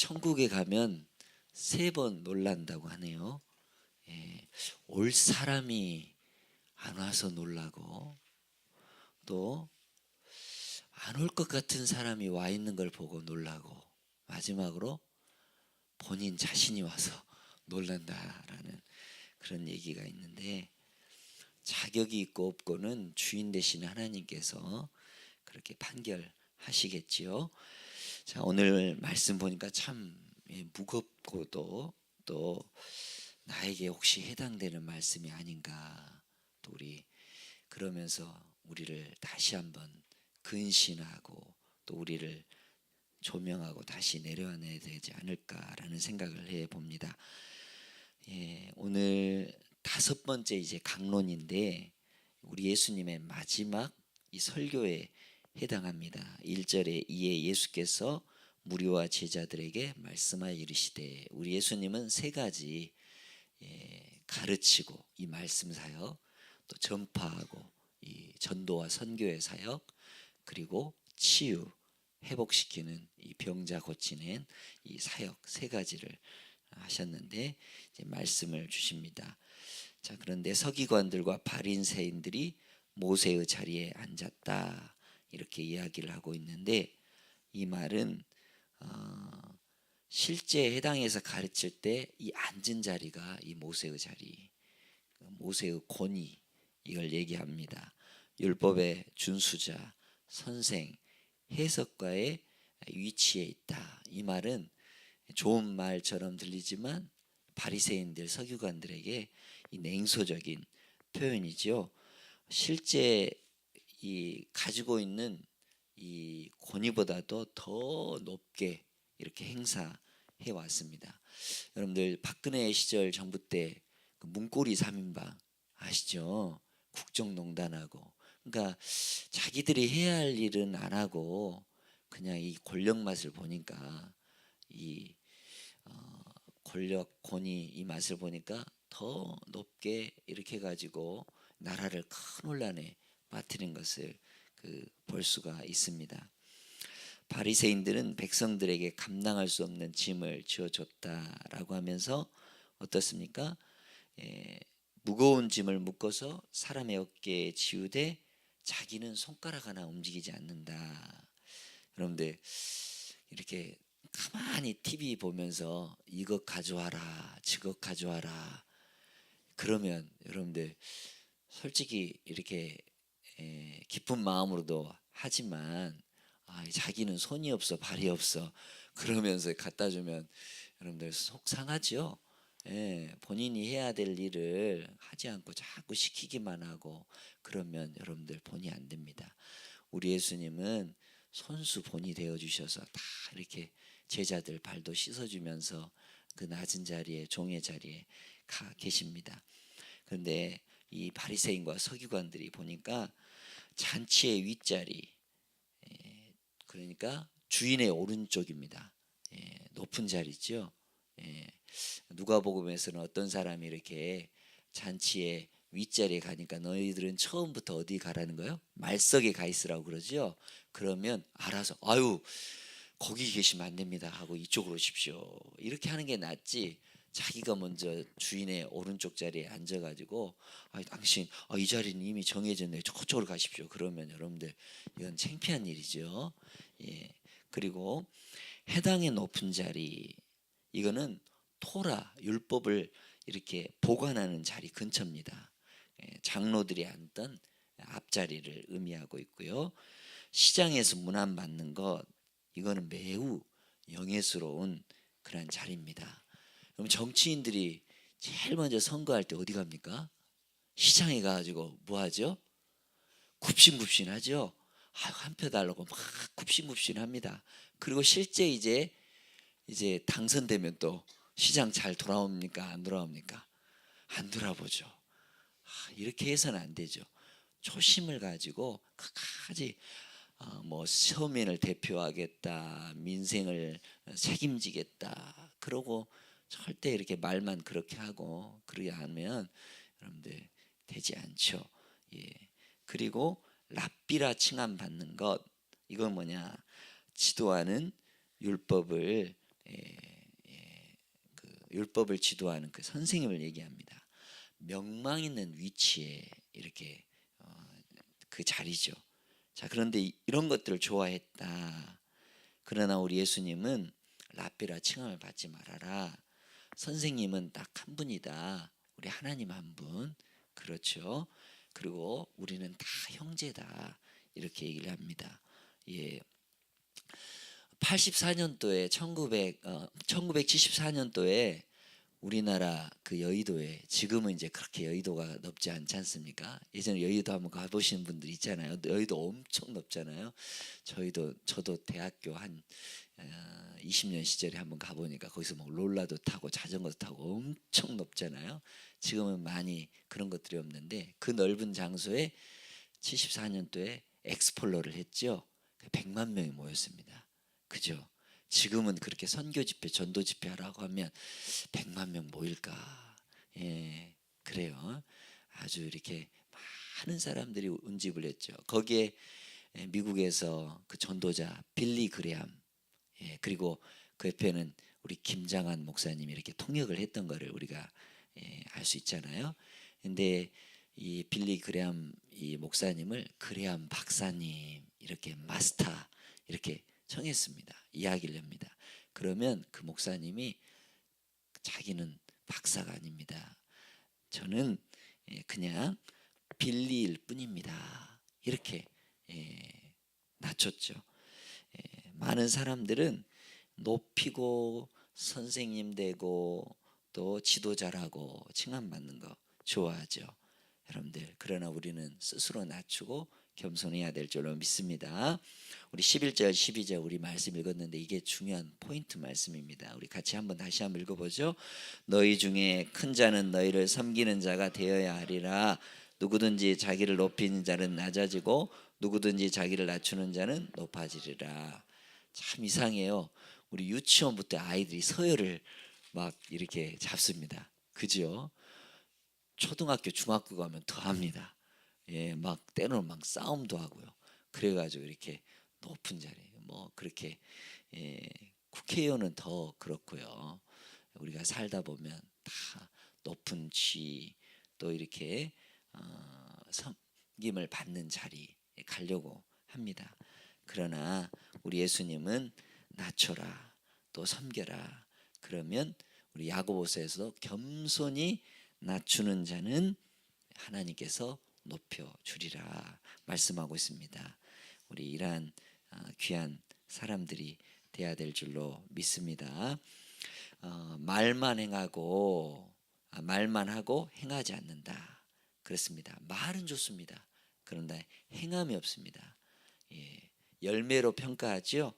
천국에 가면 3번 놀란다고 하네요. 올 사람이 안 와서 놀라고, 또 안 올 것 같은 사람이 와 있는 걸 보고 놀라고, 마지막으로 본인 자신이 와서 놀란다라는 그런 얘기가 있는데, 자격이 있고 없고는 주인 되신 하나님께서 그렇게 판결하시겠지요. 자, 오늘 말씀 보니까 참 무겁고도 또 나에게 혹시 해당되는 말씀이 아닌가, 또 우리 그러면서 우리를 다시 한번 근신하고 또 우리를 조명하고 다시 내려놔야 되지 않을까라는 생각을 해봅니다. 오늘 5번째 이제 강론인데, 우리 예수님의 마지막 이 설교에 해당합니다. 1절에 이에 예수께서 무리와 제자들에게 말씀하여 이르시되, 우리 예수님은 3가지 가르치고 이 말씀 사역, 또 전파하고 이 전도와 선교의 사역, 그리고 치유 회복시키는 이 병자 고치는 이 사역 3가지를 하셨는데, 이제 말씀을 주십니다. 자, 그런데 서기관들과 바리새인들이 모세의 자리에 앉았다, 이렇게 이야기를 하고 있는데, 이 말은 실제 해당해서 가르칠 때 이 앉은 자리가 이 모세의 자리, 모세의 권위, 이걸 얘기합니다. 율법의 준수자, 선생, 해석가의 위치에 있다. 이 말은 좋은 말처럼 들리지만 바리새인들, 서기관들에게 이 냉소적인 표현이지요. 실제 이 가지고 있는 이 권위보다도 더 높게 이렇게 행사해 왔습니다. 여러분들 박근혜 시절 정부 때 그 문고리 3인방 아시죠? 국정농단하고, 그러니까 자기들이 해야 할 일은 안 하고 그냥 이 권력 맛을 보니까, 이 권력 권위 이 맛을 보니까 더 높게 이렇게 가지고 나라를 큰 혼란에 빠뜨린 것을 볼 수가 있습니다. 바리새인들은 백성들에게 감당할 수 없는 짐을 지어줬다라고 하면서 어떻습니까? 무거운 짐을 묶어서 사람의 어깨에 지우되 자기는 손가락 하나 움직이지 않는다. 여러분들 이렇게 가만히 TV 보면서 이것 가져와라, 저것 가져와라, 그러면 여러분들 솔직히 이렇게 기쁜 마음으로도 하지만, 자기는 손이 없어 발이 없어 그러면서 갖다 주면 여러분들 속 상하죠. 본인이 해야 될 일을 하지 않고 자꾸 시키기만 하고 그러면 여러분들 본이 안 됩니다. 우리 예수님은 손수 본이 되어 주셔서 다 이렇게 제자들 발도 씻어주면서 그 낮은 자리에, 종의 자리에 가 계십니다. 그런데 이 바리새인과 서기관들이 보니까 잔치의 윗자리, 그러니까 주인의 오른쪽입니다. 높은 자리죠. 누가복음에서는 어떤 사람이 이렇게 잔치의 윗자리에 가니까 너희들은 처음부터 어디 가라는 거예요? 말석에 가 있으라고 그러죠. 그러면 알아서 아유 거기 계시면 안 됩니다 하고 이쪽으로 오십시오, 이렇게 하는 게 낫지, 자기가 먼저 주인의 오른쪽 자리에 앉아가지고 당신 이 자리는 이미 정해졌네요, 저쪽으로 가십시오, 그러면 여러분들 이건 창피한 일이죠. 그리고 해당의 높은 자리, 이거는 토라 율법을 이렇게 보관하는 자리 근처입니다. 장로들이 앉던 앞자리를 의미하고 있고요. 시장에서 문안받는 것, 이거는 매우 영예스러운 그런 자리입니다. 그럼 정치인들이 제일 먼저 선거할 때 어디 갑니까? 시장에 가가지고 뭐 하죠? 굽신굽신하죠. 한 표 달라고 막 굽신굽신합니다. 그리고 실제 이제 당선되면 또 시장 잘 돌아옵니까? 안 돌아옵니까? 안 돌아보죠. 이렇게 해서는 안 되죠. 초심을 가지고 끝까지 뭐 서민을 대표하겠다, 민생을 책임지겠다, 그러고 절대 이렇게 말만 그렇게 하고 그러지 않으면 여러분들 되지 않죠. 그리고 랍비라 칭함 받는 것, 이건 뭐냐? 지도하는 율법을 율법을 지도하는 그 선생님을 얘기합니다. 명망 있는 위치에 이렇게 그 자리죠. 자, 그런데 이런 것들을 좋아했다. 그러나 우리 예수님은 랍비라 칭함을 받지 말아라. 선생님은 딱 한 분이다. 우리 하나님 한 분. 그렇죠. 그리고 우리는 다 형제다. 이렇게 얘기를 합니다. 예. 84년도에 1974년도에 우리나라 그 여의도에, 지금은 이제 그렇게 여의도가 넓지 않지 않습니까? 예전에 여의도 한번 가보신 분들 있잖아요. 여의도 엄청 넓잖아요. 저도 대학교 한 20년 시절에 한번 가보니까 거기서 뭐 롤라도 타고 자전거도 타고 엄청 넓잖아요. 지금은 많이 그런 것들이 없는데 그 넓은 장소에 74년도에 엑스폴로를 했죠. 100만 명이 모였습니다. 그죠? 지금은 그렇게 선교 집회, 전도 집회 하라고 하면 100만 명 모일까? 예, 그래요. 아주 이렇게 많은 사람들이 운집을 했죠. 거기에 미국에서 그 전도자 빌리 그레함, 예, 그리고 그 옆에는 우리 김장한 목사님이 이렇게 통역을 했던 거를 우리가 알 수 있잖아요. 근데 이 빌리 그레함 이 목사님을 그레함 박사님 이렇게 마스터 이렇게 청했습니다. 이야기를 합니다. 그러면 그 목사님이 자기는 박사가 아닙니다. 저는 그냥 빌리일 뿐입니다. 이렇게 낮췄죠. 많은 사람들은 높이고 선생님 되고 또 지도자라고 칭함받는 거 좋아하죠. 여러분들, 그러나 우리는 스스로 낮추고 겸손해야 될 줄로 믿습니다. 우리 11절 12절 우리 말씀 읽었는데 이게 중요한 포인트 말씀입니다. 우리 같이 다시 한번 읽어보죠. 너희 중에 큰 자는 너희를 섬기는 자가 되어야 하리라. 누구든지 자기를 높이는 자는 낮아지고 누구든지 자기를 낮추는 자는 높아지리라. 참 이상해요. 우리 유치원부터 아이들이 서열을 막 이렇게 잡습니다. 그죠? 초등학교, 중학교 가면 더 합니다. 예, 막 때로는 막 싸움도 하고요. 그래가지고 이렇게 높은 자리, 뭐 그렇게 국회의원은 더 그렇고요. 우리가 살다 보면 다 높은 지 또 이렇게 섬김을 받는 자리에 가려고 합니다. 그러나 우리 예수님은 낮춰라, 또 섬겨라. 그러면 우리 야고보서에서 겸손히 낮추는 자는 하나님께서 높여 주리라 말씀하고 있습니다. 우리 이러한 귀한 사람들이 돼야 될 줄로 믿습니다. 말만 하고 행하지 않는다. 그렇습니다. 말은 좋습니다. 그런데 행함이 없습니다. 예, 열매로 평가하지요.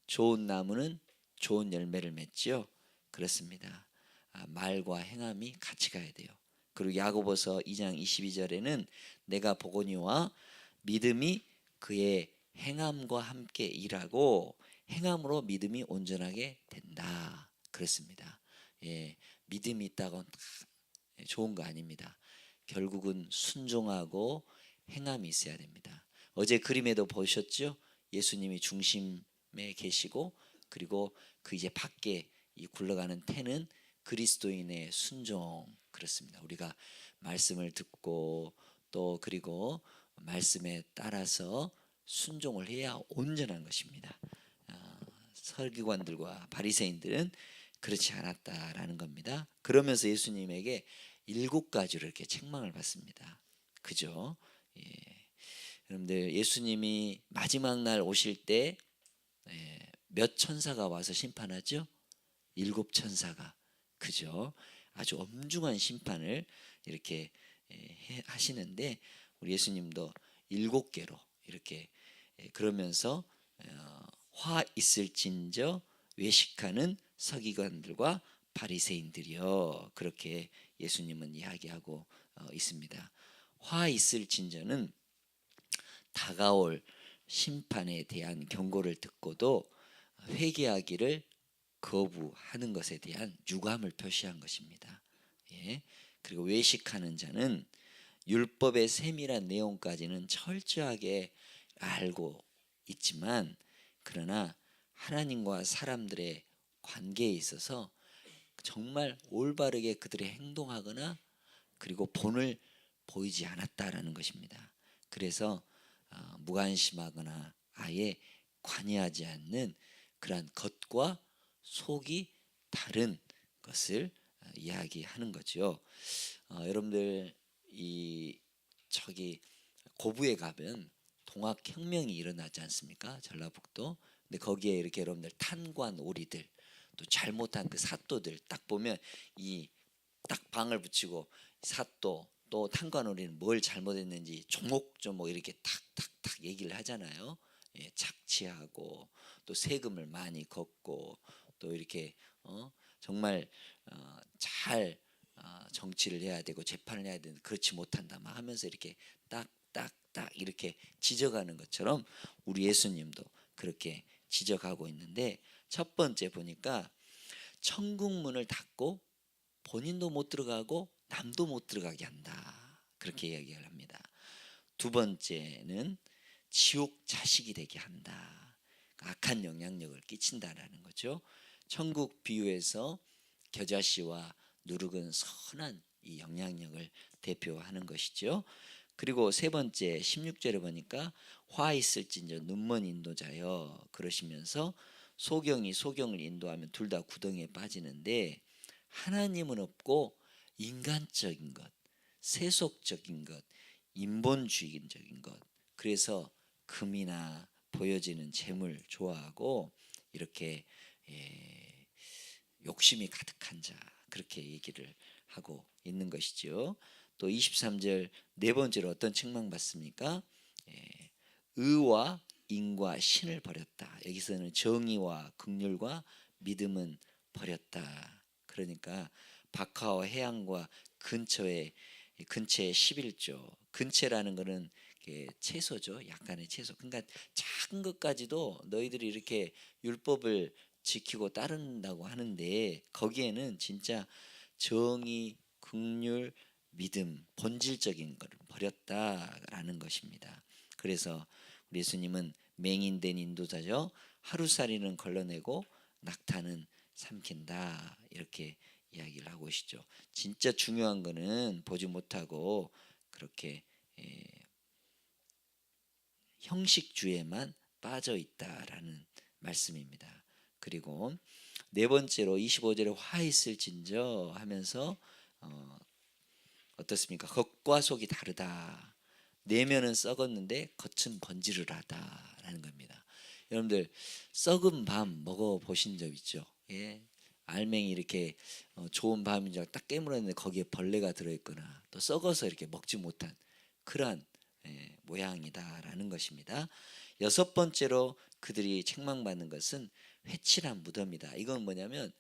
좋은 나무는 좋은 열매를 맺지요. 그렇습니다. 말과 행함이 같이 가야 돼요. 그리고 야고보서 2장 22절에는 내가 보거니와 믿음이 그의 행함과 함께 일하고 행함으로 믿음이 온전하게 된다. 그렇습니다. 예, 믿음이 있다고 좋은 거 아닙니다. 결국은 순종하고 행함이 있어야 됩니다. 어제 그림에도 보셨죠? 예수님이 중심에 계시고 그리고 그 이제 밖에 이 굴러가는 태는 그리스도인의 순종. 그렇습니다. 우리가 말씀을 듣고 또 그리고 말씀에 따라서 순종을 해야 온전한 것입니다. 서기관들과 바리새인들은 그렇지 않았다라는 겁니다. 그러면서 예수님에게 7가지로 이렇게 책망을 받습니다. 그죠? 예. 여러분들, 예수님이 마지막 날 오실 때 몇 천사가 와서 심판하죠? 7천사가. 그죠? 아주 엄중한 심판을 이렇게 하시는데 우리 예수님도 7개로 이렇게 그러면서 화 있을진저 외식하는 서기관들과 바리새인들이여, 그렇게 예수님은 이야기하고 있습니다. 화 있을진저는 다가올 심판에 대한 경고를 듣고도 회개하기를 거부하는 것에 대한 유감을 표시한 것입니다. 예. 그리고 외식하는 자는 율법의 세밀한 내용까지는 철저하게 알고 있지만 그러나 하나님과 사람들의 관계에 있어서 정말 올바르게 그들이 행동하거나 그리고 본을 보이지 않았다라는 것입니다. 그래서 무관심하거나 아예 관여하지 않는 그러한 겉과 속이 다른 것을 이야기하는 거죠. 여러분들 이 저기 고부에 가면 동학혁명이 일어나지 않습니까? 전라북도. 근데 거기에 이렇게 여러분들 탄관 오리들 또 잘못한 그 사또들 딱 보면 이 딱 방을 붙이고 사또 또 탄관오리는 뭘 잘못했는지 조목조목 이렇게 탁탁탁 얘기를 하잖아요. 예, 착취하고 또 세금을 많이 걷고 또 이렇게 정말 잘 정치를 해야 되고 재판을 해야 되는데 그렇지 못한다 막 하면서 이렇게 딱딱딱 이렇게 지적하는 것처럼 우리 예수님도 그렇게 지적하고 있는데 첫 번째 보니까 천국 문을 닫고 본인도 못 들어가고 남도 못 들어가게 한다. 그렇게 이야기를 합니다. 두 번째는 지옥 자식이 되게 한다. 악한 영향력을 끼친다라는 거죠. 천국 비유에서 겨자씨와 누룩은 선한 이 영향력을 대표하는 것이죠. 그리고 세 번째 16절에 보니까 화 있을진저 눈먼 인도자여 그러시면서 소경이 소경을 인도하면 둘 다 구덩이에 빠지는데 하나님은 없고 인간적인 것, 세속적인 것, 인본주의적인 것. 그래서 금이나 보여지는 재물 좋아하고 이렇게 욕심이 가득한 자 그렇게 얘기를 하고 있는 것이죠. 또 23절 네 번째로 어떤 책망받습니까? 의와 인과 신을 버렸다. 여기서는 정의와 긍휼과 믿음은 버렸다. 그러니까 박하와 해안과 근처에 11조 근처라는 것은 채소죠. 약간의 채소. 그러니까 작은 것까지도 너희들이 이렇게 율법을 지키고 따른다고 하는데 거기에는 진짜 정의, 긍휼, 믿음, 본질적인 것을 버렸다라는 것입니다. 그래서 우리 예수님은 맹인된 인도자죠. 하루살이는 걸러내고 낙타는 삼킨다 이렇게 이야기를 하고 계시죠. 진짜 중요한 거는 보지 못하고 그렇게 형식주의에만 빠져 있다라는 말씀입니다. 그리고 네 번째로 25절에 화 있을진저 하면서 어떻습니까? 겉과 속이 다르다. 내면은 썩었는데 겉은 번지르르하다라는 겁니다. 여러분들 썩은 밤 먹어 보신 적 있죠? 예. 알맹이 이렇게 좋은 밤인 줄 딱 깨물었는데 거기에 벌레가 들어있거나 또 썩어서 이렇게 먹지 못한 그러한 모양이다라는 것입니다. 여섯 번째로 그들이 책망받는 것은 회칠한 무덤이다. 이건 뭐냐면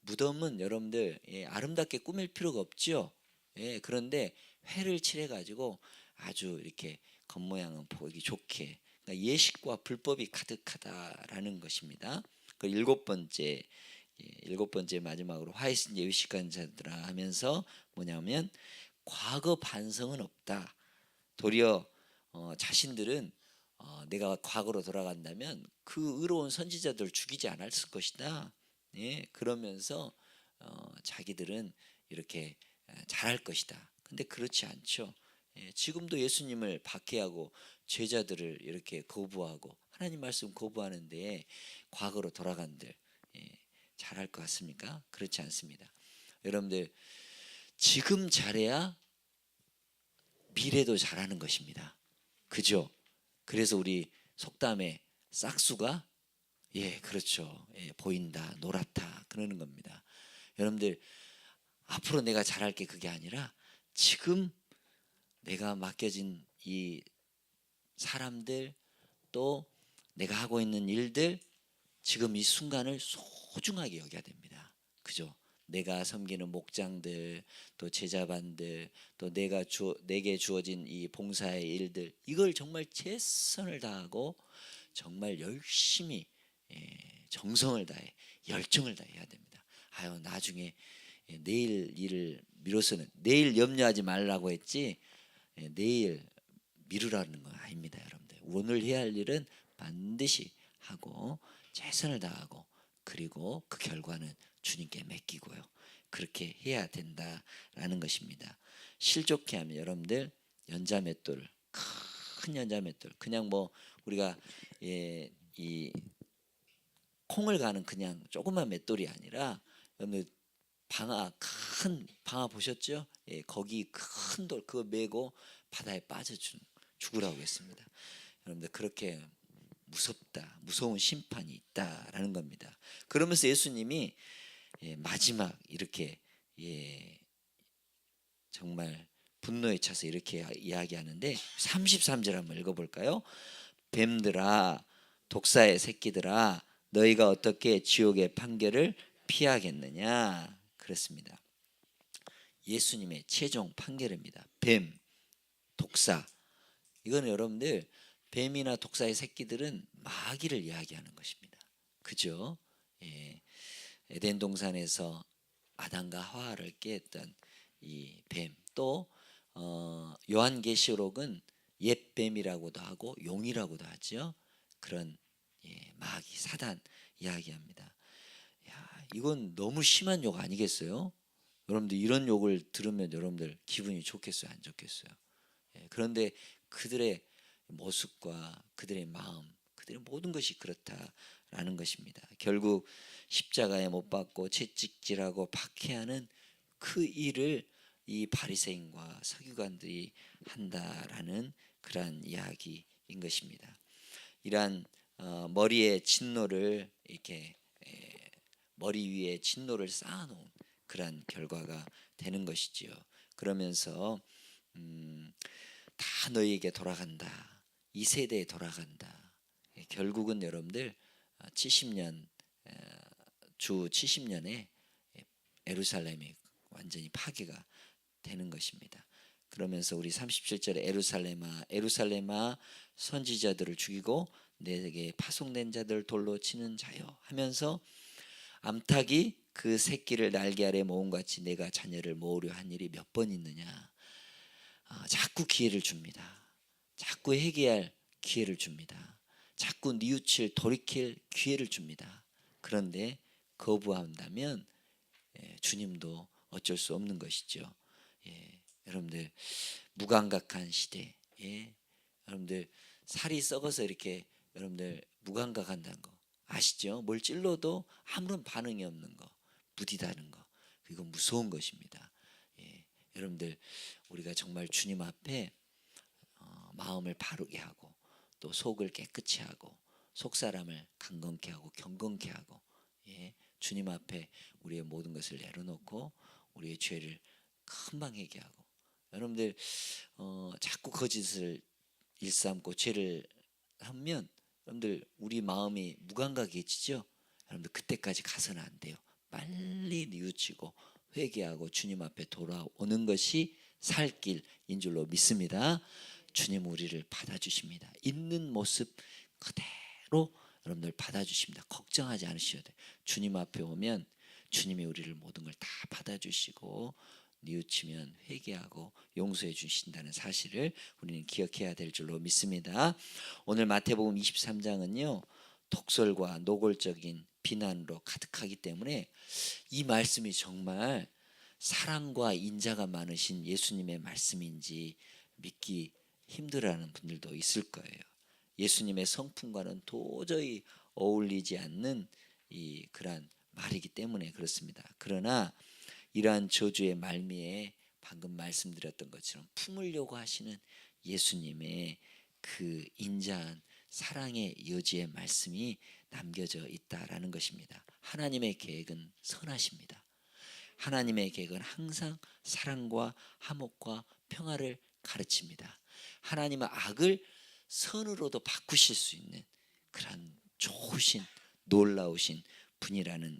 무덤은 여러분들 아름답게 꾸밀 필요가 없죠. 예, 그런데 회를 칠해가지고 아주 이렇게 겉모양은 보기 좋게 그러니까 예식과 불법이 가득하다라는 것입니다. 그 일곱 번째 마지막으로 화이신제 의식한 자들아 하면서 뭐냐면 과거 반성은 없다. 도리어 자신들은 내가 과거로 돌아간다면 그 의로운 선지자들 죽이지 않았을 것이다. 예, 그러면서 자기들은 이렇게 잘할 것이다. 근데 그렇지 않죠. 예, 지금도 예수님을 박해하고 제자들을 이렇게 거부하고 하나님 말씀 거부하는데 과거로 돌아간들 잘할 것 같습니까? 그렇지 않습니다. 여러분들 지금 잘해야 미래도 잘하는 것입니다. 그죠? 그래서 우리 속담에 싹수가 그렇죠. 보인다, 노랗다 그러는 겁니다. 여러분들 앞으로 내가 잘할 게 그게 아니라 지금 내가 맡겨진 이 사람들 또 내가 하고 있는 일들 지금 이 순간을 소중하게 여겨야 됩니다. 그죠? 내가 섬기는 목장들 또 제자반들 또 내게 주어진 이 봉사의 일들 이걸 정말 최선을 다하고 정말 열심히 정성을 다해 열정을 다해야 됩니다. 아유 나중에 내일 일을 미뤄서는 내일 염려하지 말라고 했지 내일 미루라는 건 아닙니다. 여러분들 오늘 해야 할 일은 반드시 하고 최선을 다하고 그리고 그 결과는 주님께 맡기고요. 그렇게 해야 된다라는 것입니다. 실족해 하면 여러분들 연자맷돌, 큰 연자맷돌, 그냥 뭐 우리가 이 콩을 가는 그냥 조그만 맷돌이 아니라 여러분들 큰 방아 보셨죠? 예, 거기 큰 돌 그거 메고 바다에 죽으라고 했습니다. 여러분들 그렇게 무서운 심판이 있다라는 겁니다. 그러면서 예수님이 마지막 이렇게 정말 분노에 차서 이렇게 이야기하는데 33절 한번 읽어볼까요? 뱀들아, 독사의 새끼들아, 너희가 어떻게 지옥의 판결을 피하겠느냐? 그렇습니다. 예수님의 최종 판결입니다. 뱀, 독사. 이거는 여러분들 뱀이나 독사의 새끼들은 마귀를 이야기하는 것입니다. 그죠? 예. 에덴 동산에서 아담과 하와를 깨했던 이 뱀, 또 요한계시록은 옛뱀이라고도 하고 용이라고도 하죠. 그런 마귀 사단 이야기합니다. 야, 이건 너무 심한 욕 아니겠어요? 여러분들 이런 욕을 들으면 여러분들 기분이 좋겠어요, 안 좋겠어요? 그런데 그들의 모습과 그들의 마음, 그들의 모든 것이 그렇다라는 것입니다. 결국 십자가에 못 박고 채찍질하고 박해하는 그 일을 이 바리새인과 서기관들이 한다라는 그러한 이야기인 것입니다. 이러한 머리에 진노를 이렇게 머리 위에 진노를 쌓아놓은 그러한 결과가 되는 것이지요. 그러면서 다 너희에게 돌아간다. 이 세대에 돌아간다. 결국은 여러분들 70년 주 70년에 예루살렘이 완전히 파괴가 되는 것입니다. 그러면서 우리 37절에 에루살렘아 선지자들을 죽이고 내게 파송된 자들 돌로 치는 자여 하면서 암탉이 그 새끼를 날개 아래 모음같이 내가 자녀를 모으려 한 일이 몇 번 있느냐. 자꾸 기회를 줍니다. 자꾸 회개할 기회를 줍니다. 자꾸 뉘우칠 돌이킬 기회를 줍니다. 그런데 거부한다면 주님도 어쩔 수 없는 것이죠. 여러분들 무감각한 시대, 여러분들 살이 썩어서 이렇게 여러분들 무감각한다는 거 아시죠? 뭘 찔러도 아무런 반응이 없는 거, 무디다는 거, 이건 무서운 것입니다. 여러분들 우리가 정말 주님 앞에 마음을 바르게 하고 또 속을 깨끗이 하고 속 사람을 강건케 하고 경건케 하고 주님 앞에 우리의 모든 것을 내려놓고 우리의 죄를 금방 회개하고 여러분들 자꾸 거짓을 일삼고 죄를 하면 여러분들 우리 마음이 무감각해지죠. 여러분들 그때까지 가서는 안 돼요. 빨리 뉘우치고 회개하고 주님 앞에 돌아오는 것이 살 길인 줄로 믿습니다. 주님 우리를 받아주십니다. 있는 모습 그대로 여러분들 받아주십니다. 걱정하지 않으셔도 돼요. 주님 앞에 오면 주님이 우리를 모든 걸 다 받아주시고 뉘우치면 회개하고 용서해 주신다는 사실을 우리는 기억해야 될 줄로 믿습니다. 오늘 마태복음 23장은요 독설과 노골적인 비난으로 가득하기 때문에 이 말씀이 정말 사랑과 인자가 많으신 예수님의 말씀인지 믿기 힘들어하는 분들도 있을 거예요. 예수님의 성품과는 도저히 어울리지 않는 그러한 말이기 때문에 그렇습니다. 그러나 이러한 저주의 말미에 방금 말씀드렸던 것처럼 품으려고 하시는 예수님의 그 인자한 사랑의 여지의 말씀이 남겨져 있다라는 것입니다. 하나님의 계획은 선하십니다. 하나님의 계획은 항상 사랑과 화목과 평화를 가르칩니다. 하나님은 악을 선으로도 바꾸실 수 있는 그런 좋으신 놀라우신 분이라는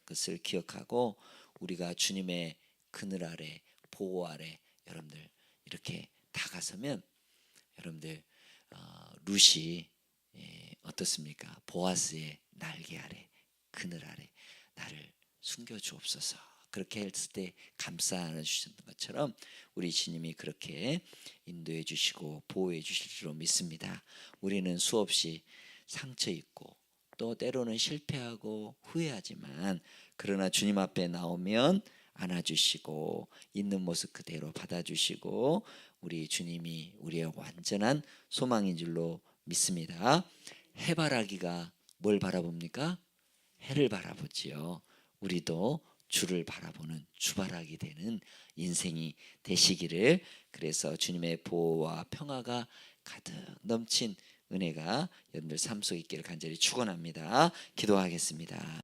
것을 기억하고 우리가 주님의 그늘 아래 보호 아래 여러분들 이렇게 다가서면 여러분들 룻이 어떻습니까? 보아스의 날개 아래 그늘 아래 나를 숨겨 주옵소서. 그렇게 했을 때 감싸 안아 주셨던 것처럼 우리 주님이 그렇게 인도해 주시고 보호해 주실 줄로 믿습니다. 우리는 수없이 상처 입고 또 때로는 실패하고 후회하지만 그러나 주님 앞에 나오면 안아주시고 있는 모습 그대로 받아주시고 우리 주님이 우리의 완전한 소망인 줄로 믿습니다. 해바라기가 뭘 바라봅니까? 해를 바라보지요. 우리도 주를 바라보는 주바라기 되는 인생이 되시기를, 그래서 주님의 보호와 평화가 가득 넘친 은혜가 여러분들 삶 속에 있기를 간절히 축원합니다. 기도하겠습니다.